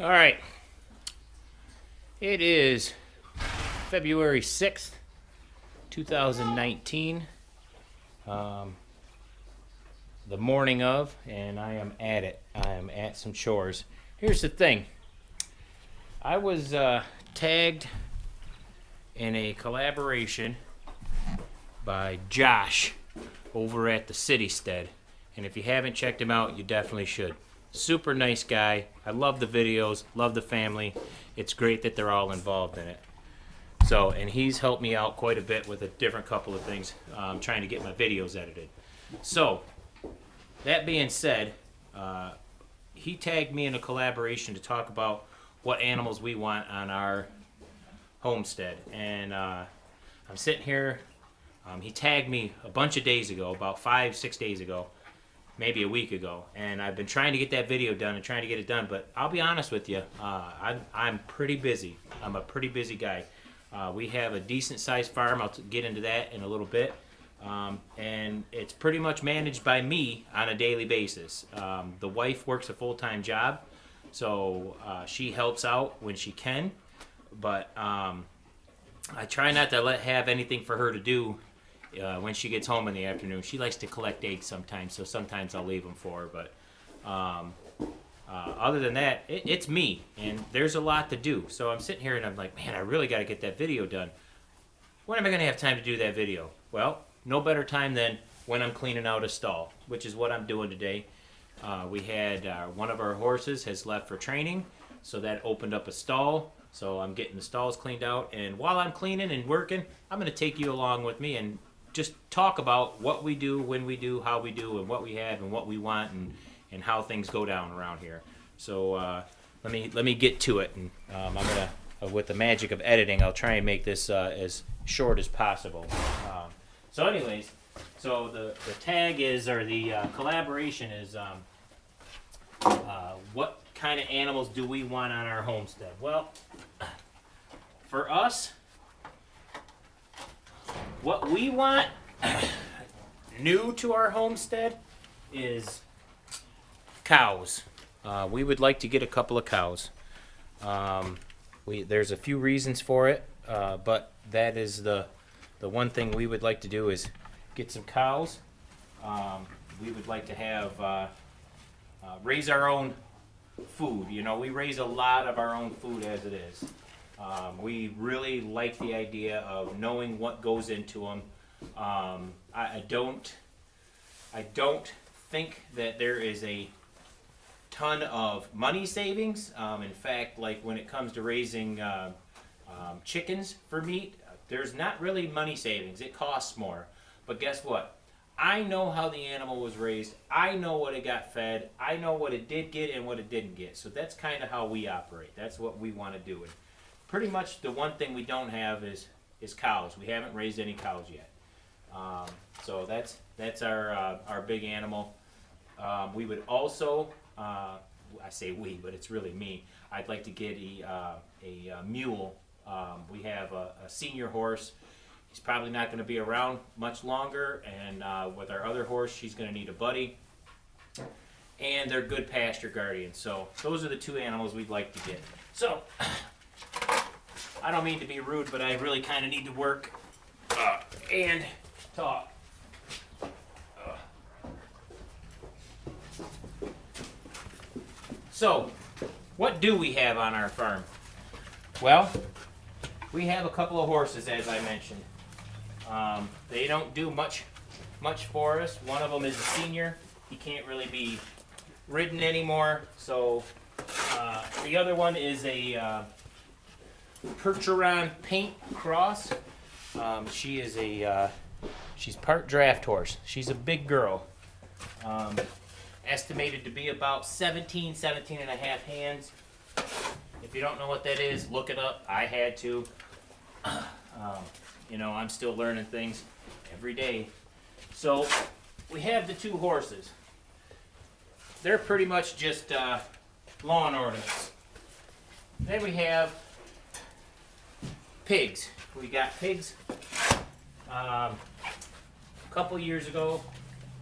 All right. It is February 6th, 2019. The morning of, and I am at it. I am at some chores. Here's the thing. I was tagged in a collaboration by Josh over at the Homestead. And if you haven't checked him out, you definitely should. Super nice guy. I love the videos, love the family. It's great that they're all involved in it. So, and he's helped me out quite a bit with a different couple of things, trying to get my videos edited. So, that being said, he tagged me in a collaboration to talk about what animals we want on our homestead. And I'm sitting here, he tagged me a bunch of days ago, about 5-6 days ago, maybe a week ago, and I've been trying to get that video done and trying to get it done, but I'll be honest with you, I'm pretty busy. I'm a pretty busy guy. We have a decent sized farm. I'll get into that in a little bit, and it's pretty much managed by me on a daily basis. The wife works a full-time job, so she helps out when she can, but I try not to have anything for her to do when she gets home in the afternoon. She likes to collect eggs sometimes, so sometimes I'll leave them for her. But other than that, it's me, and there's a lot to do. So I'm sitting here and I'm like, man, I really got to get that video done. When am I going to have time to do that video? Well, no better time than when I'm cleaning out a stall, which is what I'm doing today. We had one of our horses has left for training, so that opened up a stall. So I'm getting the stalls cleaned out, and while I'm cleaning and working, I'm going to take you along with me and just talk about what we do, when we do, how we do, and what we have, and what we want, and how things go down around here. So let me get to it, and I'm gonna, with the magic of editing, I'll try and make this as short as possible. So anyways, so the tag is, or the collaboration is, what kind of animals do we want on our homestead? Well, for us, what we want new to our homestead is cows. We would like to get a couple of cows. There's a few reasons for it, but that is the one thing we would like to do is get some cows. We would like to have raise our own food. You know, we raise a lot of our own food as it is. We really like the idea of knowing what goes into them. I don't think that there is a ton of money savings. In fact, like when it comes to raising chickens for meat, there's not really money savings. It costs more. But guess what? I know how the animal was raised. I know what it got fed. I know what it did get and what it didn't get. So that's kind of how we operate. That's what we want to do. And pretty much the one thing we don't have is cows. We haven't raised any cows yet. So that's our big animal. We would also, I say we, but it's really me. I'd like to get a mule. We have a senior horse. He's probably not going to be around much longer, and with our other horse, she's going to need a buddy. And they're good pasture guardians. So those are the two animals we'd like to get. So I don't mean to be rude, but I really kind of need to work and talk. So, what do we have on our farm? Well, we have a couple of horses, as I mentioned. They don't do much for us. One of them is a senior. He can't really be ridden anymore. So, the other one is a Percheron paint cross. She's part draft horse. She's a big girl. Estimated to be about 17 and a half hands. If you don't know what that is, look it up. I had to. You know, I'm still learning things every day. So we have the two horses. They're pretty much just lawn ornaments. Then we have pigs. We got pigs a couple years ago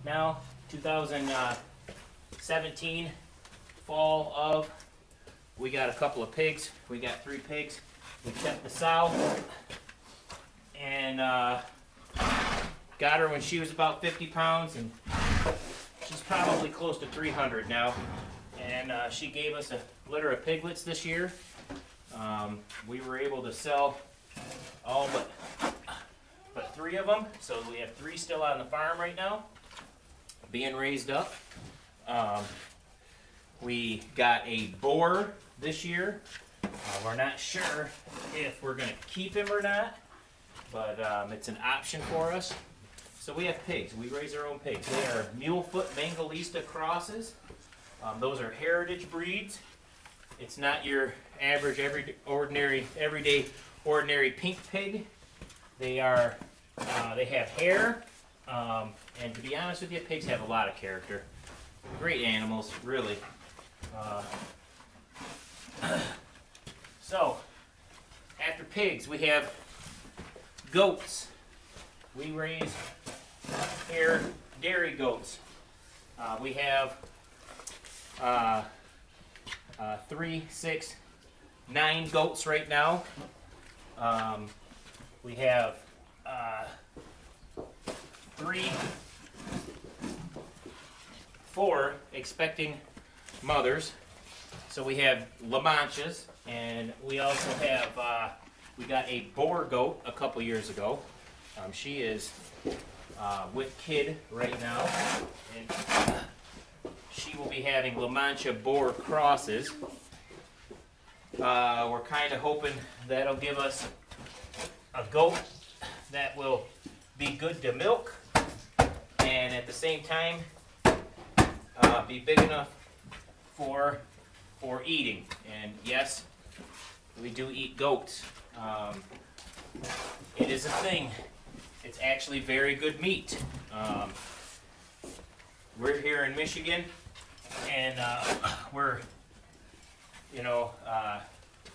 now, 2017, fall of, we got a couple of pigs. We got 3 pigs. We kept the sow and got her when she was about 50 pounds, and she's probably close to 300 now. And she gave us a litter of piglets this year. We were able to sell all but 3 of them, so we have 3 still on the farm right now, being raised up. We got a boar this year. We're not sure if we're going to keep him or not, but it's an option for us. So we have pigs. We raise our own pigs. They are Mulefoot Bengalista crosses. Those are heritage breeds. It's not your average, everyday, ordinary pink pig. They are. They have hair, and to be honest with you, pigs have a lot of character. Great animals, really. So, after pigs, we have goats. We raise dairy goats. We have 3, 6, 9 goats right now. We have 3, 4 expecting mothers. So we have La Manchas, and we also have, we got a boar goat a couple years ago. She is with kid right now, and she will be having La Mancha boar crosses. We're kind of hoping that'll give us a goat that will be good to milk, and at the same time be big enough for eating. And yes, we do eat goats. It is a thing. It's actually very good meat. We're here in Michigan, and we're,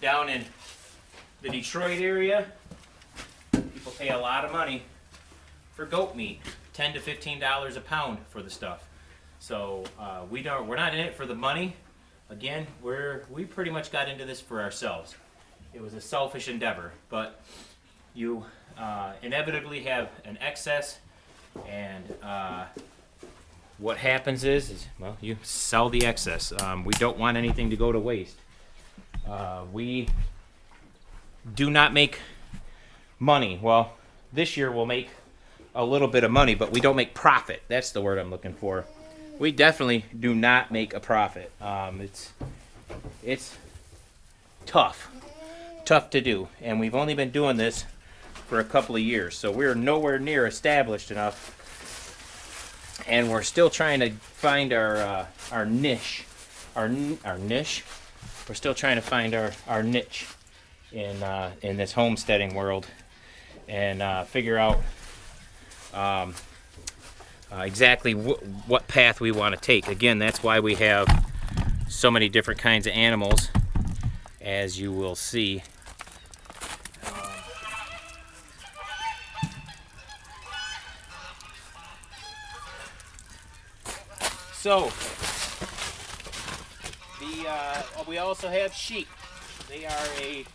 down in the Detroit area. People pay a lot of money for goat meat, $10 to $15 a pound for the stuff. So we're not in it for the money. Again, we pretty much got into this for ourselves. It was a selfish endeavor, but you inevitably have an excess, and what happens is well, you sell the excess. We don't want anything to go to waste. We do not make money. Well, this year we'll make a little bit of money, but we don't make profit. That's the word I'm looking for. We definitely do not make a profit. It's tough to do, and we've only been doing this for a couple of years, so we're nowhere near established enough, and we're still trying to find our niche, our niche. We're still trying to find our niche in this homesteading world, and figure out exactly what path we want to take. Again, that's why we have so many different kinds of animals, as you will see. So, we also have sheep. They are a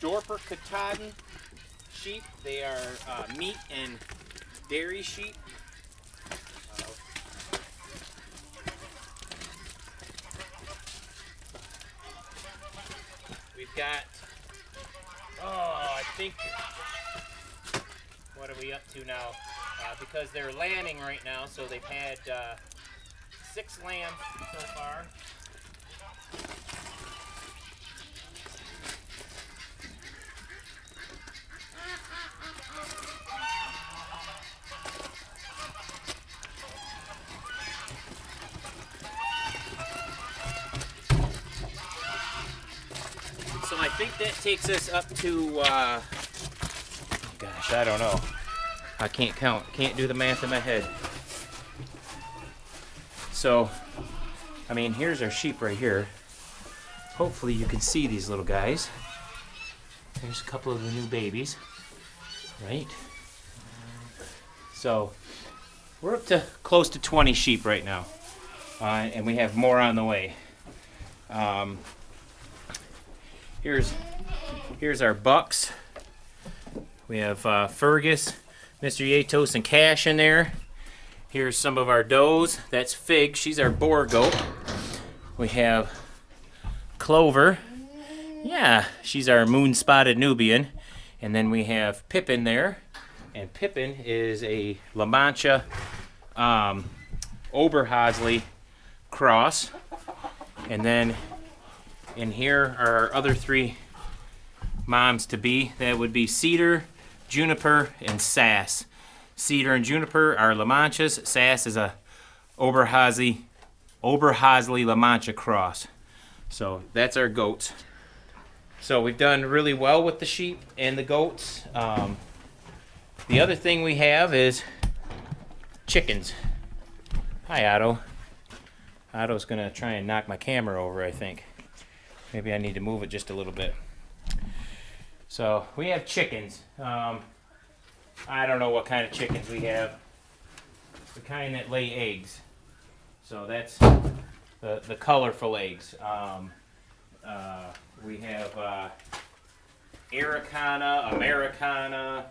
Dorper Katahdin sheep. They are meat and dairy sheep. We've got, I think, what are we up to now? Because they're lambing right now, so they've had 6 lambs so far. So I think that takes us up to, gosh, I don't know. I can't count. Can't do the math in my head. So, I mean, here's our sheep right here. Hopefully you can see these little guys. There's a couple of the new babies, right? So, we're up to close to 20 sheep right now. And we have more on the way. Here's our bucks. We have Fergus, Mr. Yatos, and Cash in there. Here's some of our does. That's Fig. She's our boar goat. We have Clover. Yeah, she's our moon-spotted Nubian. And then we have Pippin there. And Pippin is a La Mancha Oberhasli cross. And then in here are our other three moms to be. That would be Cedar, Juniper, and Sass. Cedar and Juniper are La Manchas. Sass is a Oberhasli La Mancha cross. So that's our goats. So we've done really well with the sheep and the goats. The other thing we have is chickens. Hi, Otto. Otto's gonna try and knock my camera over, I think. Maybe I need to move it just a little bit. So we have chickens. I don't know what kind of chickens we have. The kind that lay eggs. So that's the colorful eggs. We have Araucana, Americana.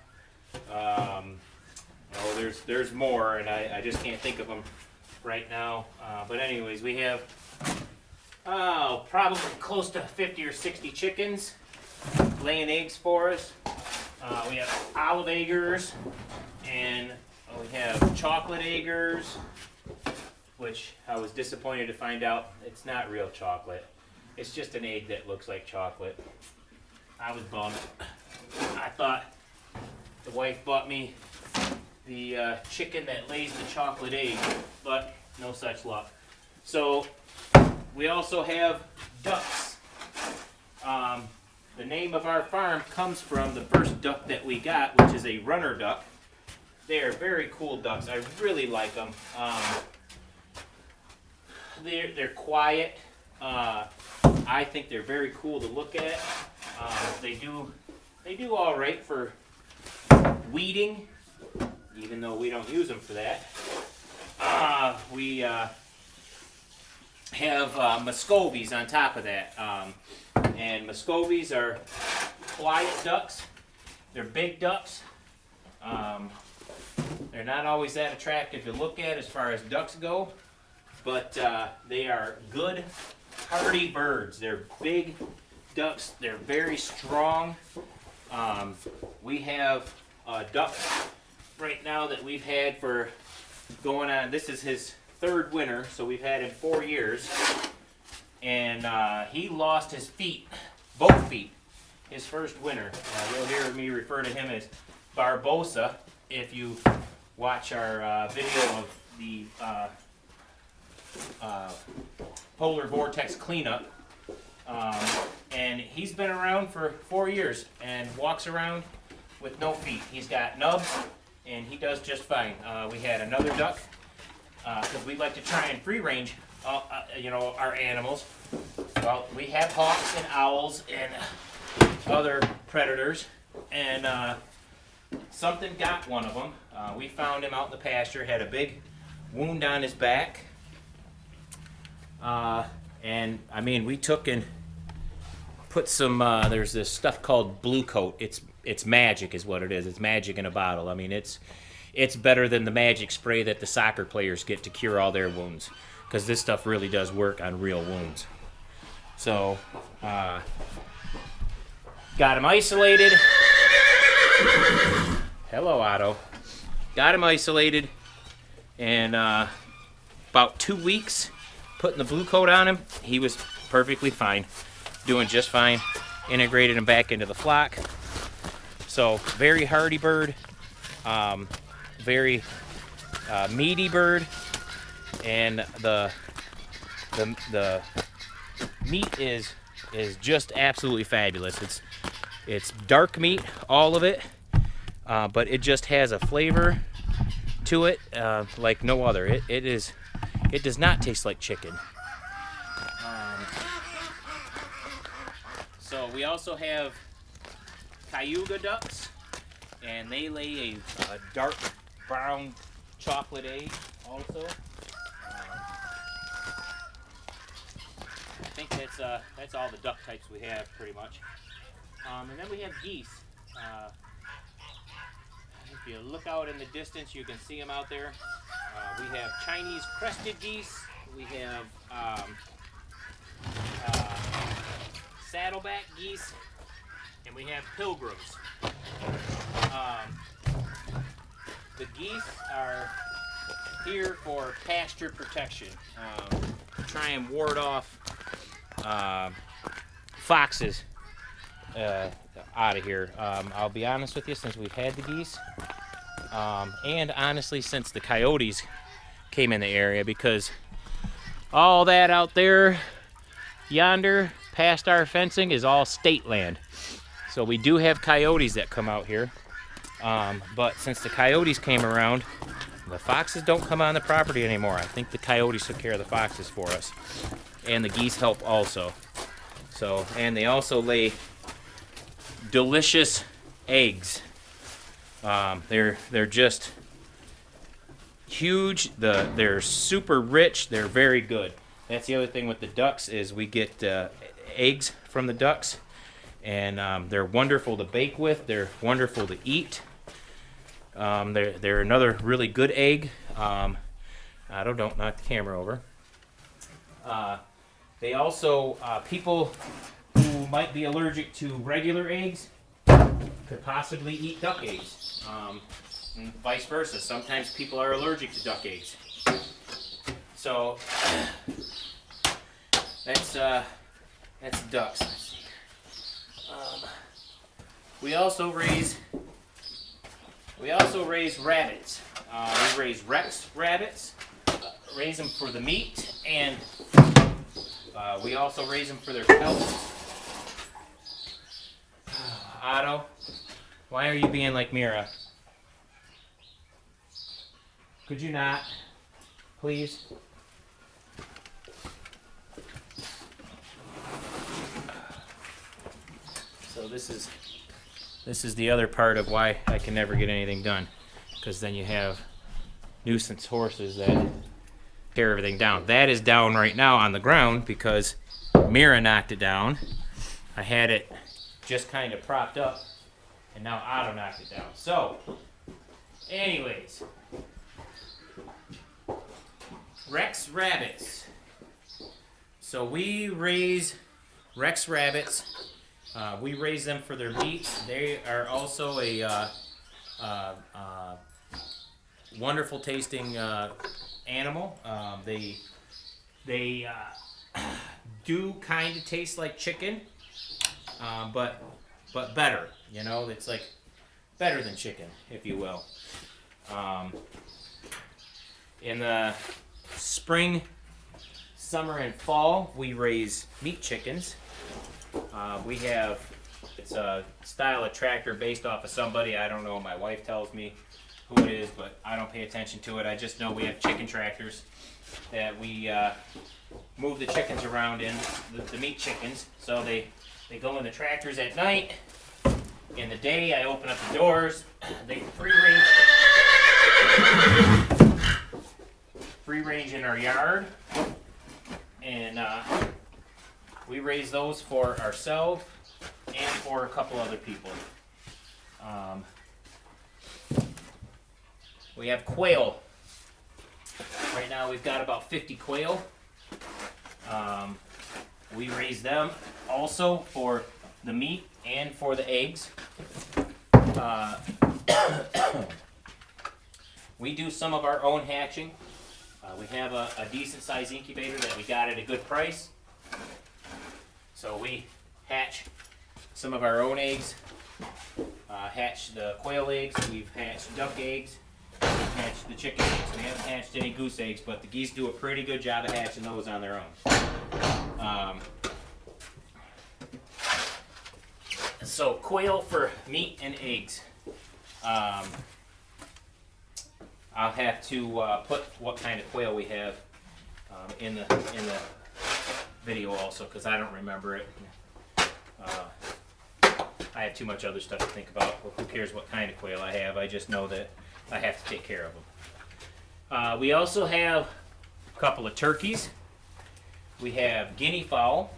There's more, and I just can't think of them right now. But anyways, we have probably close to 50 or 60 chickens laying eggs for us. We have olive eggers, and we have chocolate eggers, which I was disappointed to find out it's not real chocolate. It's just an egg that looks like chocolate. I was bummed. I thought the wife bought me the chicken that lays the chocolate egg, but no such luck. So we also have ducks. The name of our farm comes from the first duck that we got, which is a runner duck. They are very cool ducks. I really like them. They're quiet. I think they're very cool to look at. They do all right for weeding, even though we don't use them for that. We have Muscovies on top of that. And Muscovies are quiet ducks. They're big ducks. They're not always that attractive to look at as far as ducks go, but they are good, hardy birds. They're big ducks. They're very strong. We have a duck right now that we've had for going on. This is his third winter, so we've had him 4 years. And he lost his feet, both feet, his first winter. You'll hear me refer to him as Barbosa if you watch our video of the polar vortex cleanup. And he's been around for 4 years and walks around with no feet. He's got nubs, and he does just fine. We had another duck, because we like to try and free range our animals. Well, we have hawks and owls and other predators, and something got one of them. We found him out in the pasture, had a big wound on his back, and I mean, we took and put some. There's this stuff called Blue Coat. It's magic, is what it is. It's magic in a bottle. I mean, it's better than the magic spray that the soccer players get to cure all their wounds, because this stuff really does work on real wounds. So, got him isolated. Hello, Otto. Got him isolated, and about 2 weeks, putting the Blue Coat on him, he was perfectly fine, doing just fine. Integrated him back into the flock. So, very hardy bird, very meaty bird, and the meat is just absolutely fabulous. It's dark meat, all of it, but it just has a flavor to it like no other. It does not taste like chicken. So we also have Cayuga ducks, and they lay a dark brown chocolate egg also. I think that's that's all the duck types we have pretty much. And then we have geese. If you look out in the distance, you can see them out there. We have Chinese crested geese. We have saddleback geese, and we have pilgrims. The geese are here for pasture protection. Try and ward off foxes out of here. I'll be honest with you, since we've had the geese, and honestly since the coyotes came in the area, because all that out there yonder past our fencing is all state land. So we do have coyotes that come out here, but since the coyotes came around, the foxes don't come on the property anymore. I think the coyotes took care of the foxes for us, and the geese help also. So, and they also lay delicious eggs. They're just huge. They're super rich. They're very good. That's the other thing with the ducks, is we get eggs from the ducks, and they're wonderful to bake with. They're wonderful to eat. They're another really good egg. Don't knock the camera over. They also, people who might be allergic to regular eggs could possibly eat duck eggs, and vice versa. Sometimes people are allergic to duck eggs. So that's ducks. We also raise rabbits. We raise Rex rabbits, raise them for the meat, and we also raise them for their pelts. Otto, why are you being like Mira? Could you not, please? So this is the other part of why I can never get anything done, because then you have nuisance horses that tear everything down. That is down right now on the ground because Mira knocked it down. I had it just kind of propped up, and now Otto knocked it down. So, anyways, Rex rabbits. So we raise Rex rabbits. We raise them for their meat. They are also a wonderful tasting animal. They do kind of taste like chicken, but better. You know, it's like better than chicken, if you will. In the spring, summer, and fall, we raise meat chickens. It's a style of tractor based off of somebody. I don't know. My wife tells me who it is, but I don't pay attention to it. I just know we have chicken tractors that we move the chickens around in, the meat chickens. So they go in the tractors at night. In the day, I open up the doors. They free range in our yard, and we raise those for ourselves and for a couple other people. We have quail. Right now we've got about 50 quail. We raise them also for the meat and for the eggs. We do some of our own hatching. We have a decent sized incubator that we got at a good price. So we hatch some of our own eggs, hatch the quail eggs, we've hatched duck eggs, we've hatched the chicken eggs. We haven't hatched any goose eggs, but the geese do a pretty good job of hatching those on their own. So quail for meat and eggs. I'll have to put what kind of quail we have in the video also, because I don't remember it. I have too much other stuff to think about. Well, who cares what kind of quail I have? I just know that I have to take care of them. We also have a couple of turkeys. We have guinea fowl.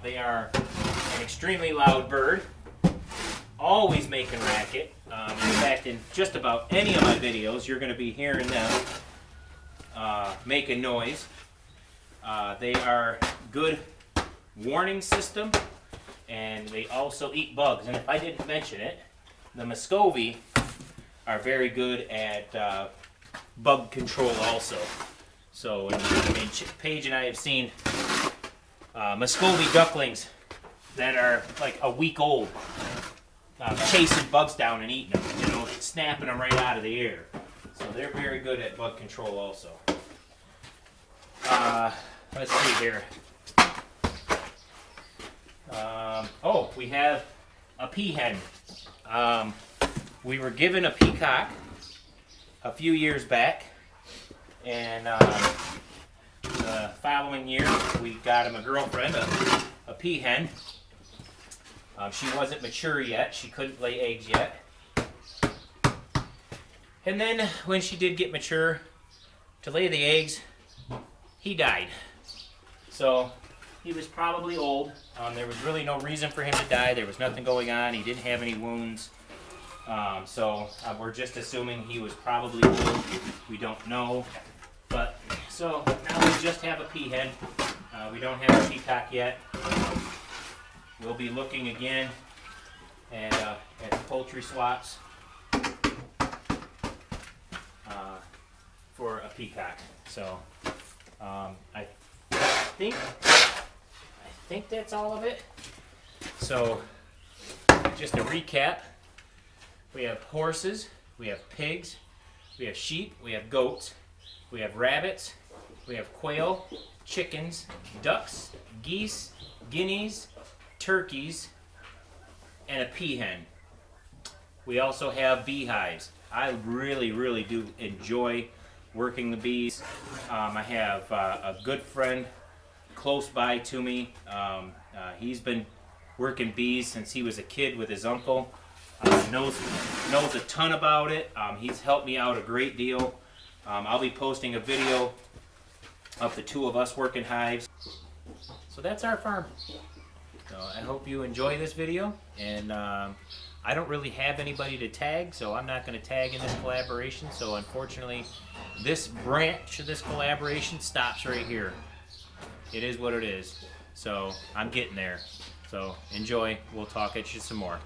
They are an extremely loud bird, always making racket. In fact, in just about any of my videos, you're going to be hearing them making noise. They are good warning system, and they also eat bugs. And if I didn't mention it, the Muscovy are very good at bug control also. So, Paige and I have seen Muscovy ducklings that are like a week old, chasing bugs down and eating them, you know, snapping them right out of the air. So they're very good at bug control also. Let's see here. Oh, we have a peahen. We were given a peacock a few years back, and the following year we got him a girlfriend, a peahen. She wasn't mature yet. She couldn't lay eggs yet. And then when she did get mature to lay the eggs, he died. So he was probably old. There was really no reason for him to die. There was nothing going on. He didn't have any wounds. So we're just assuming he was probably old. We don't know. But so now we just have a peahen. We don't have a peacock yet. We'll be looking again at the poultry swaps for a peacock. So I think that's all of it. So just a recap: we have horses, we have pigs, we have sheep, we have goats, we have rabbits, we have quail, chickens, ducks, geese, guineas, turkeys, and a peahen. We also have beehives. I really do enjoy working the bees. I have a good friend close by to me. He's been working bees since he was a kid with his uncle. Knows a ton about it. He's helped me out a great deal. I'll be posting a video of the two of us working hives. So that's our farm. So I hope you enjoy this video, and I don't really have anybody to tag, so I'm not going to tag in this collaboration. So unfortunately, this branch of this collaboration stops right here. It is what it is. So I'm getting there. So enjoy. We'll talk at you some more.